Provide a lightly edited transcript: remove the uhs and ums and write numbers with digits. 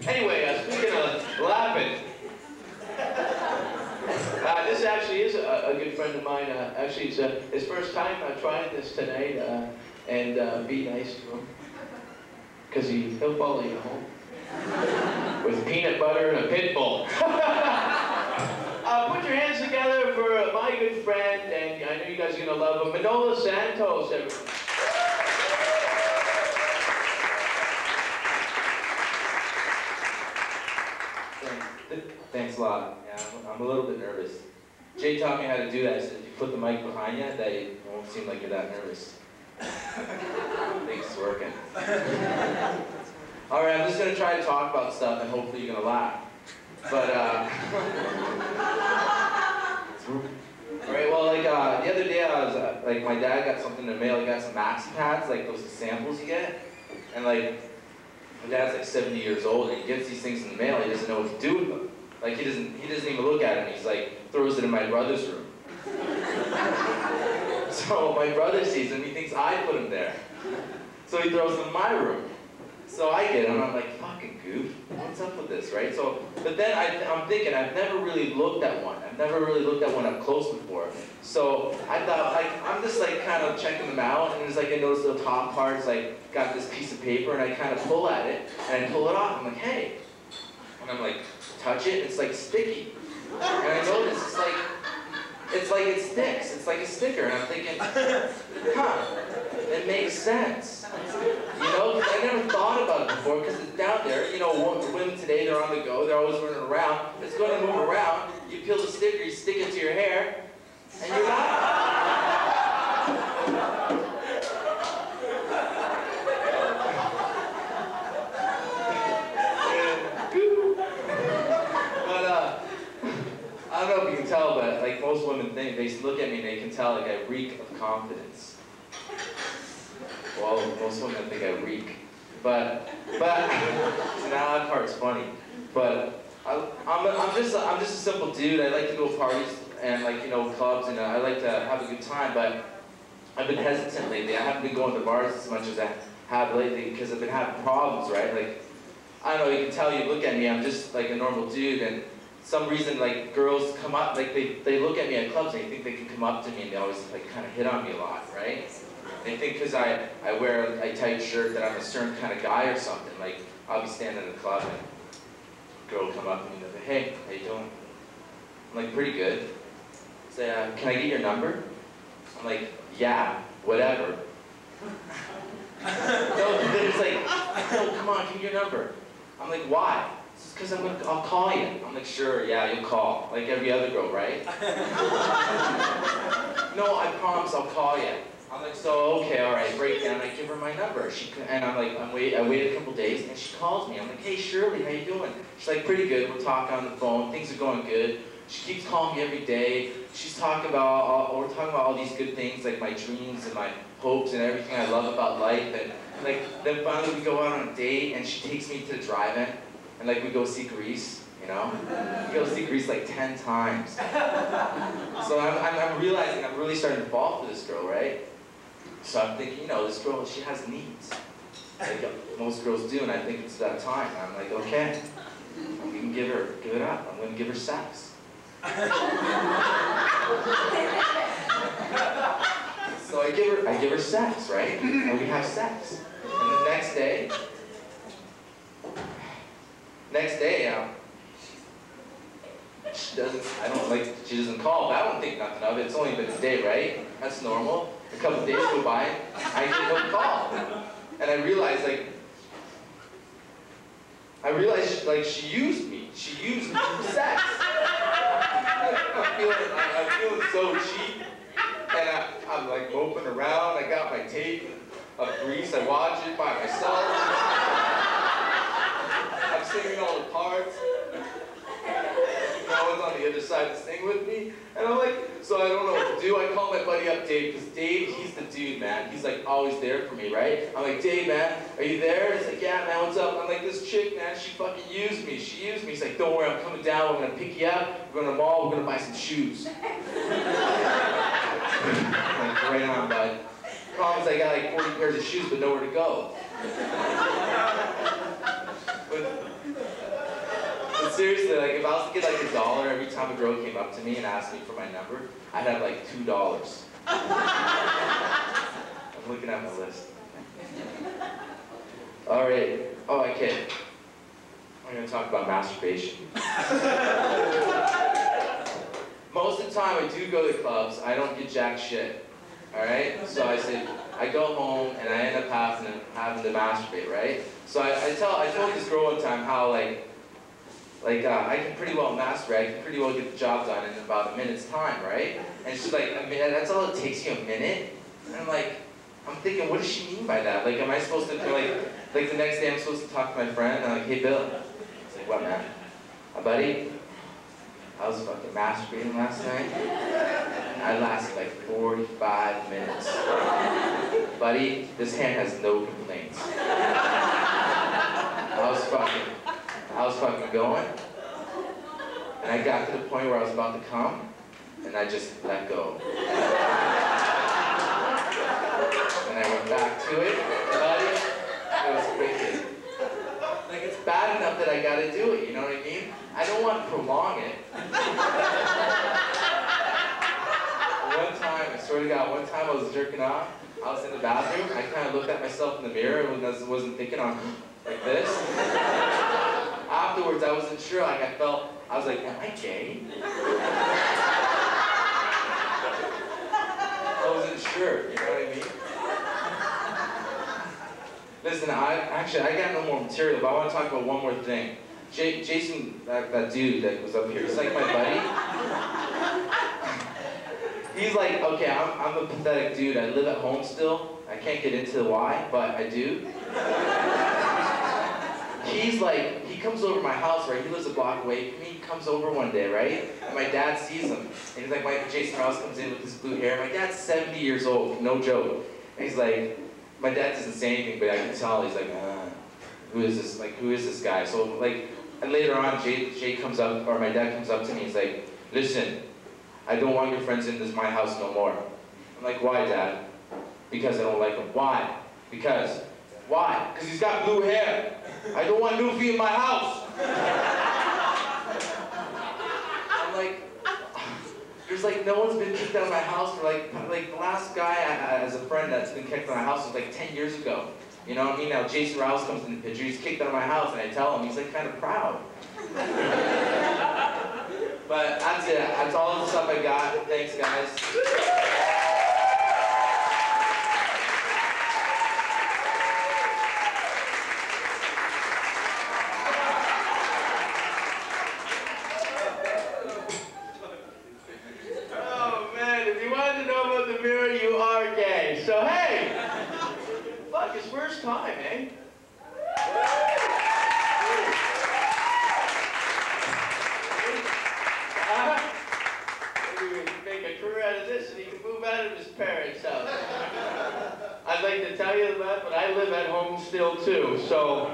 Anyway, speaking of laughing, this actually is a good friend of mine. Actually, it's his first time trying this tonight, and be nice to him, because he'll follow you home with peanut butter and a pit bull. Put your hands together for my good friend, and I know you guys are gonna love him, Manolis Zontanos, everyone. Thanks a lot. Yeah, I'm a little bit nervous. Jay taught me how to do that. He said if you put the mic behind you, that it won't seem like you're that nervous. I think it's working. All right, I'm just gonna try to talk about stuff, and hopefully you're gonna laugh. But all right, well, like the other day, I was like, my dad got something in the mail. He got some maxi pads, like those samples you get, and like. My dad's like 70 years old, and he gets these things in the mail. He doesn't know what to do with them. Like he doesn't even look at them. He's like throws it in my brother's room. So my brother sees them. He thinks I put them there. So he throws them in my room. So I get them. I'm like, fucking goof. What's up with this, right? So, but then I'm thinking I've never really looked at one. I've never really looked at one up close before. So I thought, like, I'm just like kind of checking them out, and there's like I notice the top part's like got this piece of paper, and I kind of pull at it, and I pull it off. I'm like, hey, and I'm like, touch it. It's like sticky, and I notice it's like it sticks. It's like a sticker, and I'm thinking, huh, it makes sense. You know, because I never thought about it before, because it's down there. You know, women today, they're on the go. They're always running around. It's going to move around. You peel the sticker, you stick it to your hair, and you're not. But I don't know if you can tell, but like most women think, they look at me and they can tell like I reek of confidence. Well, most women think I reek, but so now that part's funny. But I'm just a simple dude. I like to go parties and like clubs, and I like to have a good time. But I've been hesitant lately. I haven't been going to bars as much as I have lately because I've been having problems, right? Like I don't know. You can tell. You look at me. I'm just like a normal dude, and some reason like girls come up, like they look at me at clubs and they think they can come up to me and they always like kind of hit on me a lot, right? They think because I wear a tight shirt that I'm a certain kind of guy or something. Like, I'll be standing in a club and a girl will come up to me and they'll say, hey, how you doing? I'm like, pretty good. Say, can I get your number? I'm like, yeah, whatever. No, they're just like, no, come on, give me your number. I'm like, why? It's because I'll call you. I'm like, sure, yeah, you'll call. Like every other girl, right? No, I promise I'll call you. I'm like, so, okay, all right, break down. I give her my number. And I'm like, I wait a couple days, and she calls me. I'm like, hey, Shirley, how you doing? She's like, pretty good. We're talking on the phone. Things are going good. She keeps calling me every day. She's talking about, we're talking about all these good things, like my dreams and my hopes and everything I love about life. And like, then finally we go out on a date, and she takes me to the drive-in, and like we go see Grease. You know, we go see Grease like 10 times. So I'm realizing I'm really starting to fall for this girl, right? So I'm thinking, this girl, she has needs. Like most girls do, and I think it's that time. And I'm like, okay, we can give it up. I'm gonna give her sex. So I give her sex, right? And we have sex. And the next day, she doesn't call, but I don't think nothing of it. It's only been a day, right? That's normal. A couple days go by, I get no call. And I realized she used me. She used me for sex. I'm feeling so cheap. And I'm like moping around. I got my tape of Grease. I watch it by myself. I'm singing all the parts. No one's on the other side to sing with me. And I'm like, so I don't know what to do. I call my buddy up, Dave, because Dave, he's the dude, man. He's like always there for me, right? I'm like, Dave, man, are you there? He's like, yeah, man, what's up? I'm like, this chick, man, she fucking used me. She used me. He's like, don't worry, I'm coming down. We're going to pick you up. We're going to the mall. We're going to buy some shoes. I'm like, right on, bud. Problem is I got like 40 pairs of shoes, but nowhere to go. seriously, like if I was to get like $1 every time a girl came up to me and asked me for my number, I'd have like $2. I'm looking at my list. All right. Oh, okay. I'm gonna talk about masturbation. Most of the time I do go to clubs, I don't get jack shit. All right? So I said, I go home and I end up having to masturbate, right? So I told this girl one time how I can pretty well masturbate, I can pretty well get the job done in about a minute's time, right? And she's like, a minute, that's all it takes you, a minute? And I'm thinking, what does she mean by that? Like, am I supposed to, like the next day I'm supposed to talk to my friend, and I'm like, hey Bill. He's like, what man? Buddy, I was fucking masturbating last night. I lasted like 45 minutes. Buddy, this hand has no complaints. I was fucking going, and I got to the point where I was about to come, and I just let go. And I went back to it, buddy, it was wicked. Like, it's bad enough that I gotta do it, you know what I mean? I don't want to prolong it. One time, I swear to God, one time I was jerking off, I was in the bathroom, I kind of looked at myself in the mirror and wasn't thinking on like this. Afterwards, I wasn't sure, I was like, am I gay? I wasn't sure, you know what I mean? Listen, I got no more material, but I want to talk about one more thing. Jason, that dude that was up here, he's like my buddy. He's like, okay, I'm a pathetic dude. I live at home still. I can't get into the why, but I do. He's like, he comes over to my house, right? He lives a block away from me. He comes over one day, right? And my dad sees him. And he's like, Jason Rouse comes in with his blue hair. My dad's 70 years old, no joke. And he's like, my dad doesn't say anything, but I can tell. He's like, who is this? Like, who is this guy? So like, and later on, Jay comes up, or my dad comes up to me. He's like, listen, I don't want your friends in my house no more. I'm like, why, Dad? Because I don't like him. Why? Because. Why? Because he's got blue hair. I don't want Newfie in my house. I'm like, there's like, no one's been kicked out of my house for like the last guy as a friend that's been kicked out of my house was like 10 years ago. You know what I mean? Now Jason Rouse comes in the picture, he's kicked out of my house, and I tell him, he's like kind of proud. But that's it. That's all the stuff I got. Thanks, guys. Oh man, if you wanted to know about the mirror, you are gay. So hey, fuck, it's first time, eh? Make a career out of this and he can move out of his parents' house. I'd like to tell you that, but I live at home still too, so